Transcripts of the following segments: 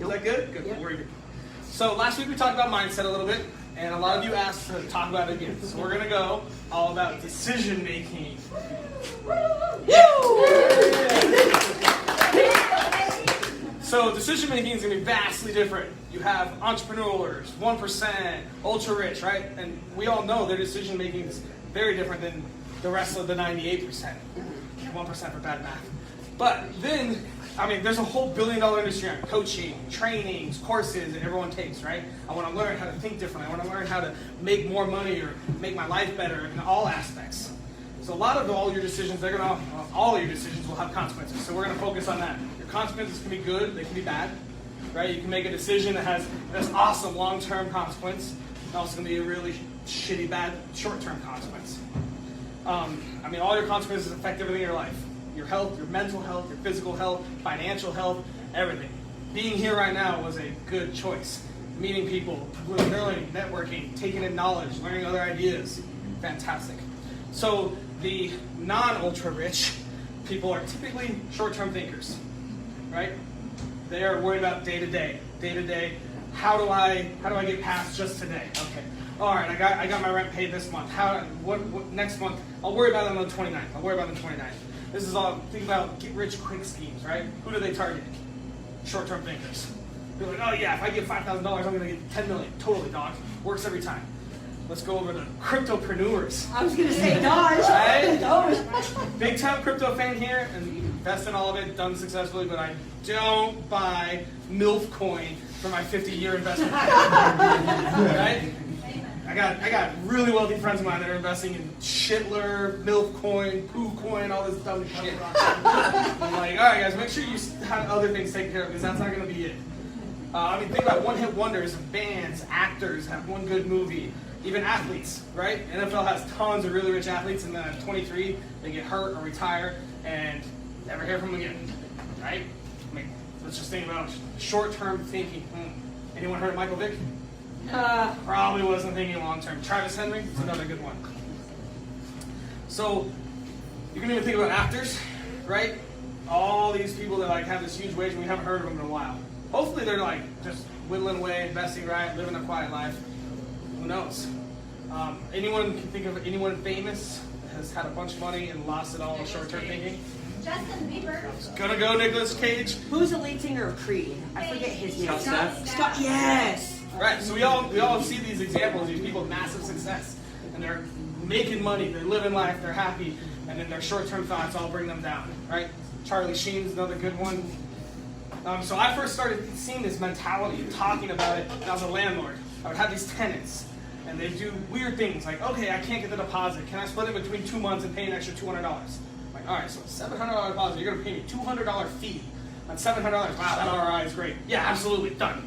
Is that good? Good. Yep. Very good. So last week we talked about mindset a little bit, and a lot of you asked to talk about it again. So we're going to go all about decision making. So decision making is going to be vastly different. You have entrepreneurs, 1%, ultra rich, right? And we all know their decision making is very different than the rest of the 98%. 1% for bad math. But then, I mean, there's a whole billion-dollar industry on coaching, trainings, courses that everyone takes, right? I want to learn how to think differently. I want to learn how to make more money or make my life better in all aspects. So a lot of all your decisions, all your decisions will have consequences. So we're going to focus on that. Your consequences can be good, they can be bad, right? You can make a decision that has this awesome long-term consequence, and also going to be a really shitty, bad short-term consequence. I mean, all your consequences affect everything in your life. Your health, your mental health, your physical health, financial health, everything. Being here right now was a good choice. Meeting people, learning, networking, taking in knowledge, learning other ideas. Fantastic. So the non-ultra rich people are typically short-term thinkers, right? They are worried about day to day. How do I get past just today? Okay. All right, I got my rent paid this month. What next month? I'll worry about it on the 29th. This is all, think about get rich quick schemes, right? Who do they target? Short-term thinkers. They're like, oh yeah, if I get $5,000, I'm gonna get 10 million. Totally, dog. Works every time. Let's go over to cryptopreneurs. I was going to say Dodge. Right? Big time crypto fan here, and invest in all of it, done successfully, but I don't buy MILF coin for my 50-year investment. Right? I got really wealthy friends of mine that are investing in Shitler, MILF coin, Poo coin, all this dumb shit. I'm like, all right, guys, make sure you have other things taken care of because that's not going to be it. I mean, think about one-hit wonders, bands, actors have one good movie, even athletes, right? NFL has tons of really rich athletes, and then at 23, they get hurt or retire and never hear from them again, right? I mean, let's just think about short-term thinking. Anyone heard of Michael Vick? Probably wasn't thinking long-term. Travis Henry is another good one. So you can even think about actors, right? All these people that like have this huge wage and we haven't heard of them in a while. Hopefully they're like just whittling away, investing right, living a quiet life. Who knows? Anyone can think of anyone famous that has had a bunch of money and lost it all in short-term thinking? Justin Bieber. Gonna go Nicolas Cage. Who's the lead singer of Creed? I forget his name. Scott. Yes. Right, so we all see these examples, these people with massive success, and they're making money, they're living life, they're happy, and then their short-term thoughts all bring them down, right? Charlie Sheen's another good one. So I first started seeing this mentality and talking about it when I was a landlord. I would have these tenants, and they do weird things like, okay, I can't get the deposit. Can I split it between 2 months and pay an extra $200? I'm like, all right, so $700 deposit, you're going to pay me $200 fee on $700. Wow, that ROI is great. Yeah, absolutely, done.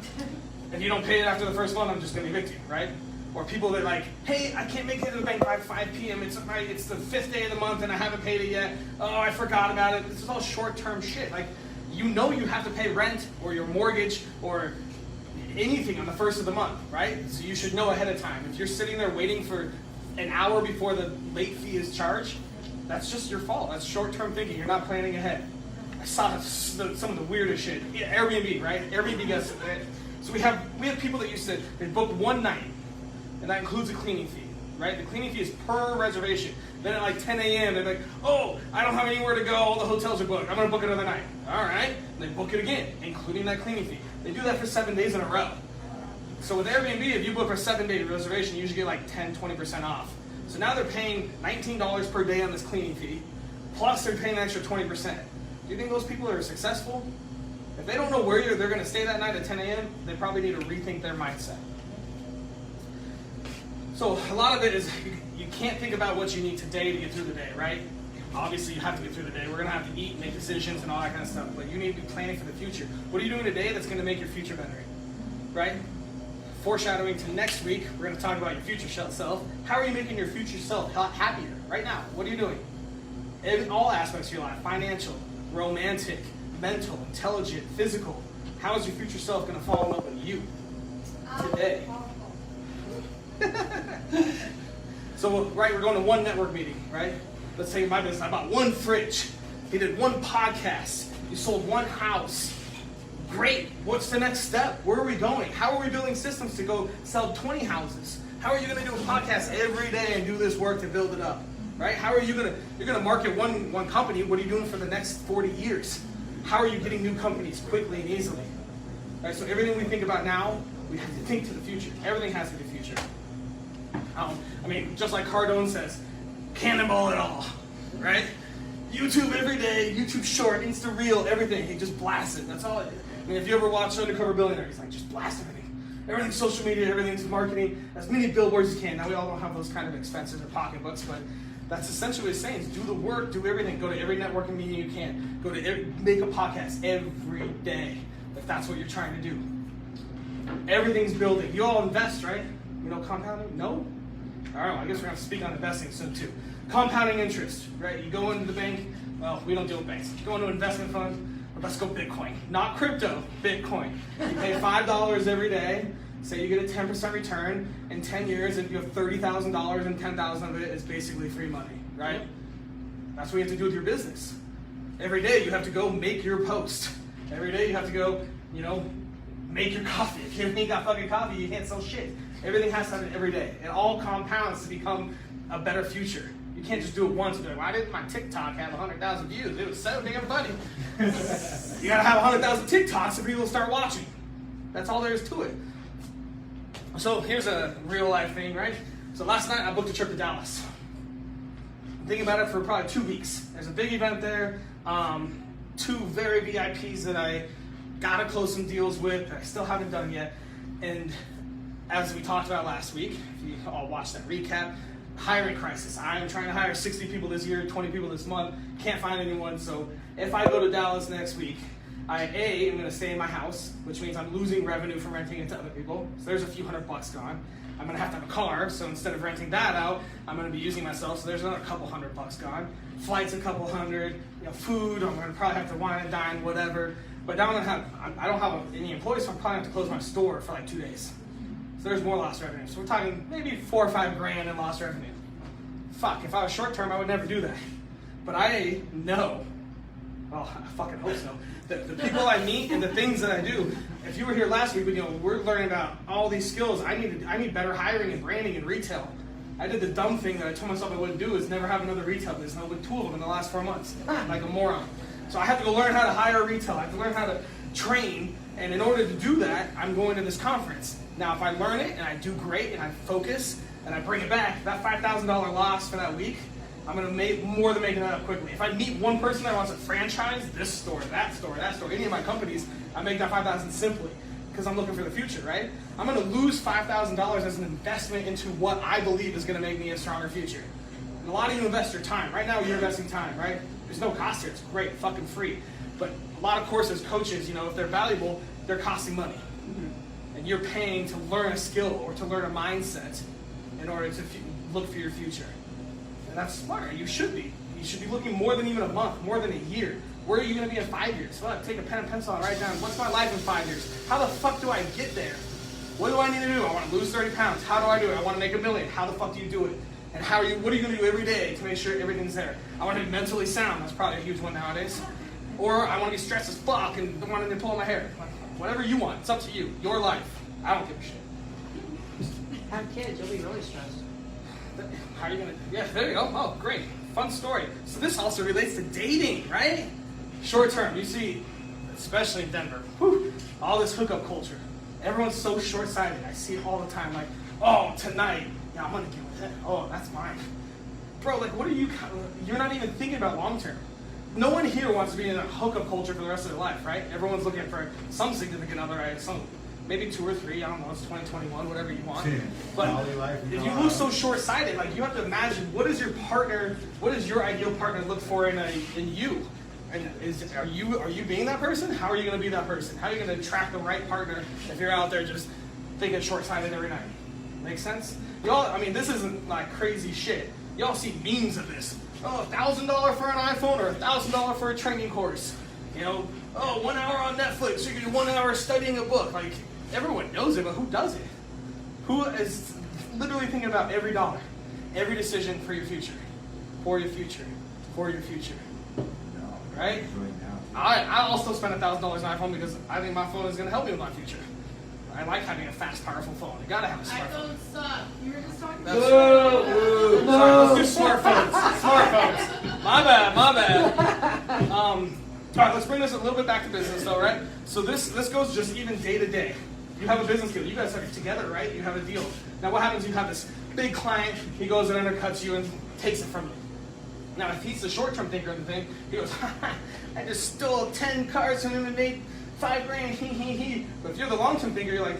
If you don't pay it after the first month, I'm just going to evict you, right? Or people that like, hey, I can't make it to the bank by 5 p.m. It's the 5th day of the month and I haven't paid it yet. Oh, I forgot about it. This is all short-term shit. Like, you know you have to pay rent or your mortgage or anything on the first of the month, right? So you should know ahead of time. If you're sitting there waiting for an hour before the late fee is charged, that's just your fault. That's short-term thinking. You're not planning ahead. I saw some of the weirdest shit. Yeah, Airbnb, right? Airbnb gets it. So we have people that used to, they book one night, and that includes a cleaning fee, right? The cleaning fee is per reservation. Then at like 10 a.m., they're like, oh, I don't have anywhere to go, all the hotels are booked, I'm gonna book another night. All right, and they book it again, including that cleaning fee. They do that for 7 days in a row. So with Airbnb, if you book a 7-day reservation, you usually get like 10, 20% off. So now they're paying $19 per day on this cleaning fee, plus they're paying an extra 20%. Do you think those people are successful? If they don't know where they're going to stay that night at 10 a.m., they probably need to rethink their mindset. So a lot of it is you can't think about what you need today to get through the day, right? Obviously, you have to get through the day. We're going to have to eat, make decisions, and all that kind of stuff. But you need to be planning for the future. What are you doing today that's going to make your future better, right? Foreshadowing to next week, we're going to talk about your future self. How are you making your future self happier right now? What are you doing? In all aspects of your life, financial, romantic, mental, intelligent, physical. How is your future self going to fall in love with you today? So, right, we're going to one network meeting, right? Let's say in my business, I bought one fridge. He did one podcast. You sold one house. Great. What's the next step? Where are we going? How are we building systems to go sell 20 houses? How are you going to do a podcast every day and do this work to build it up? Right? How are you going to, you're going to market one company. What are you doing for the next 40 years? How are you getting new companies quickly and easily? Right? So everything we think about now, we have to think to the future. Everything has to be future. I mean, just like Cardone says, cannonball it all, right? YouTube every day, YouTube short, Insta reel, everything. He just blasts it. That's all it is. I mean, if you ever watch Undercover Billionaire, he's like, just blast everything. Everything's social media, everything's marketing, as many billboards as you can. Now, we all don't have those kind of expenses or pocketbooks, but that's essentially what he's saying, is do the work, do everything. Go to every networking meeting you can. Go to make a podcast every day, if that's what you're trying to do. Everything's building. You all invest, right? You know compounding? No? All right, well, I guess we're going to speak on investing soon, too. Compounding interest, right? You go into the bank. Well, we don't deal with banks. You go into an investment fund. Let's go Bitcoin. Not crypto, Bitcoin. You pay $5 every day. Say you get a 10% return. In 10 years, if you have $30,000 and $10,000 of it is basically free money, right? That's what you have to do with your business. Every day you have to go make your post. Every day you have to go, make your coffee. If you ain't got fucking coffee, you can't sell shit. Everything has to happen every day. It all compounds to become a better future. You can't just do it once and be like, why didn't my TikTok have 100,000 views? It was so damn funny. You gotta have 100,000 TikToks so people start watching. That's all there is to it. So here's a real life thing, right? So last night I booked a trip to Dallas. I'm thinking about it for probably 2 weeks. There's a big event there. 2 very VIPs that I gotta close some deals with that I still haven't done yet. And as we talked about last week, if you all watched that recap, hiring crisis. I'm trying to hire 60 people this year, 20 people this month. Can't find anyone. So if I go to Dallas next week, I am going to stay in my house, which means I'm losing revenue from renting it to other people. So there's a few $100 gone. I'm going to have a car. So instead of renting that out, I'm going to be using myself. So there's another couple $100 gone. Flights a couple hundred. Food. I'm going to probably have to wine and dine, whatever. But now I don't have any employees, so I'm probably going to have to close my store for like 2 days. So there's more lost revenue. So we're talking maybe 4 or 5 grand in lost revenue. Fuck, if I was short term, I would never do that. But I know, well, I fucking hope so, that the people I meet and the things that I do, if you were here last week, we're learning about all these skills. I need better hiring and branding and retail. I did the dumb thing that I told myself I wouldn't do, is never have another retail business. I went 2 of them in the last 4 months, like a moron. So I have to go learn how to hire retail. I have to learn how to train. And in order to do that, I'm going to this conference. Now, if I learn it and I do great and I focus and I bring it back, that $5,000 loss for that week, I'm going to make more than making that up quickly. If I meet one person that wants a franchise, this store, that store, any of my companies, I make that $5,000 simply because I'm looking for the future, right? I'm going to lose $5,000 as an investment into what I believe is going to make me a stronger future. And a lot of you invest your time. Right now, you're investing time, right? There's no cost here. It's great, fucking free. But a lot of courses, coaches, if they're valuable, they're costing money. And you're paying to learn a skill or to learn a mindset in order to look for your future. And that's smart. You should be. You should be looking more than even a month, more than a year. Where are you going to be in 5 years? Well, take a pen and pencil and write down, what's my life in 5 years? How the fuck do I get there? What do I need to do? I want to lose 30 pounds. How do I do it? I want to make $1 million. How the fuck do you do it? And what are you going to do every day to make sure everything's there? I want to be mentally sound. That's probably a huge one nowadays. Or I want to be stressed as fuck and don't want to pull my hair. Whatever you want. It's up to you. Your life. I don't give a shit. Have kids, you'll be really stressed. How are you going to... Yeah, there you go. Oh, great. Fun story. So this also relates to dating, right? Short term. You see, especially in Denver, all this hookup culture. Everyone's so short-sighted. I see it all the time. Like, oh, tonight, I'm going to get with it. Oh, that's mine. Bro, what are you... You're not even thinking about long term. No one here wants to be in a hookup culture for the rest of their life, right? Everyone's looking for some significant other, right? Maybe 2 or 3, I don't know, it's 2021, whatever you want. But if you look so short-sighted, you have to imagine, what is your ideal partner look for in you? And are you being that person? How are you going to be that person? How are you going to attract the right partner if you're out there just thinking short-sighted every night? Make sense? This isn't like crazy shit. Y'all see memes of this. Oh, $1,000 for an iPhone or $1,000 for a training course. 1 hour on Netflix, you can do 1 hour studying a book. Everyone knows it, but who does it? Who is literally thinking about every dollar, every decision for your future, for your future, for your future? No, right? right now. I'll still spend $1,000 on an iPhone because I think my phone is going to help me with my future. I like having a fast, powerful phone. You gotta have a smartphone. iPhones suck. You were just talking That's about Sorry, let's do smartphones. Smartphones. My bad. All right, let's bring this a little bit back to business, though, right? So this goes just even day to day. You have a business deal. You guys are together, right? You have a deal. Now, what happens? You have this big client. He goes and undercuts you and takes it from you. Now, if he's the short-term thinker of the thing, he goes, I just stole 10 cars from him and made $5 grand, he. But if you're the long-term thinker, you're like,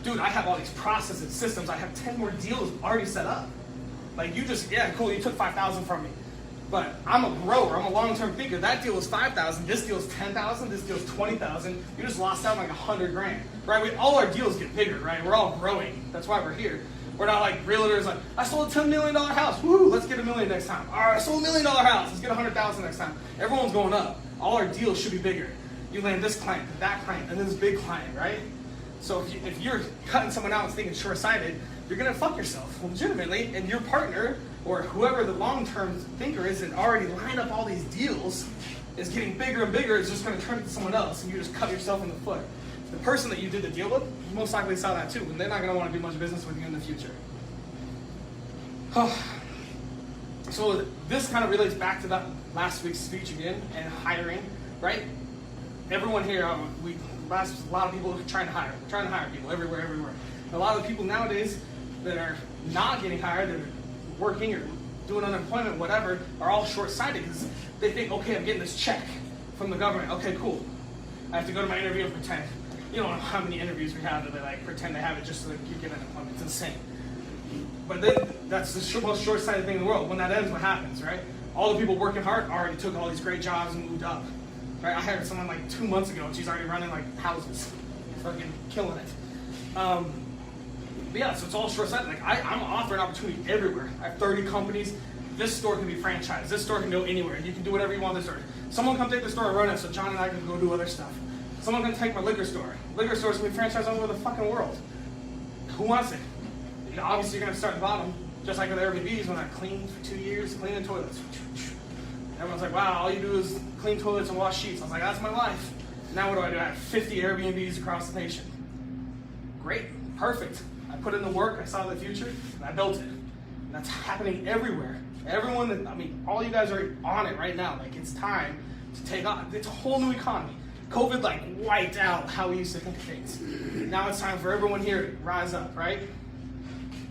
dude, I have all these processes, systems. I have 10 more deals already set up. Like, you just, yeah, cool, you took 5,000 from me. But I'm a grower, I'm a long-term thinker. That deal is 5,000, this deal is 10,000, this deal is 20,000. You just lost out like 100 grand, right? All our deals get bigger, right? We're all growing. That's why we're here. We're not like realtors like, I sold a $10 million house. Woo, let's get $1 million next time. All right, I sold $1 million house. Let's get 100,000 next time. Everyone's going up. All our deals should be bigger. You land this client, that client, and this big client, right? So if you're cutting someone out and thinking short-sighted, you're gonna fuck yourself legitimately, and your partner or whoever the long-term thinker is that already lined up all these deals is getting bigger and bigger. Is just gonna turn it to someone else, and you just cut yourself in the foot. The person that you did the deal with most likely saw that too, and they're not gonna want to do much business with you in the future. So this kind of relates back to that last week's speech again and hiring, right? Everyone here, a lot of people are trying to hire people everywhere. And a lot of the people nowadays that are not getting hired, that are working or doing unemployment, whatever, are all short-sighted because they think, okay, I'm getting this check from the government. Okay, cool. I have to go to my interview and pretend. You don't know how many interviews we have that they like pretend they have it just so that you get unemployment. It's insane. But then that's the most short-sighted thing in the world. When that ends, what happens, right? All the people working hard already took all these great jobs and moved up. Right? I hired someone like 2 months ago and she's already running like houses. Fucking killing it. But yeah, so it's all short-sighted. Like I'm offering opportunity everywhere. I have 30 companies. This store can be franchised. This store can go anywhere. You can do whatever you want in this store. Someone come take the store and run it so John and I can go do other stuff. Someone can take my liquor store. Liquor stores can be franchised all over the fucking world. Who wants it? Obviously, you're going to start at the bottom, just like with Airbnbs when I cleaned for 2 years, cleaning toilets. Everyone's like, wow, all you do is clean toilets and wash sheets. I was like, that's my life. Now what do? I have 50 Airbnbs across the nation. Great, perfect. I put in the work, I saw the future, and I built it. And that's happening everywhere. Everyone, all you guys are on it right now. Like, it's time to take on. It's a whole new economy. COVID, like, wiped out how we used to think of things. Now it's time for everyone here to rise up, right?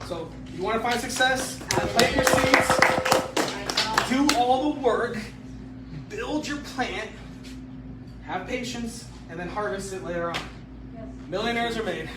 So, you want to find success? Plant your seeds. Do all the work. Build your plant. Have patience. And then harvest it later on. Millionaires are made.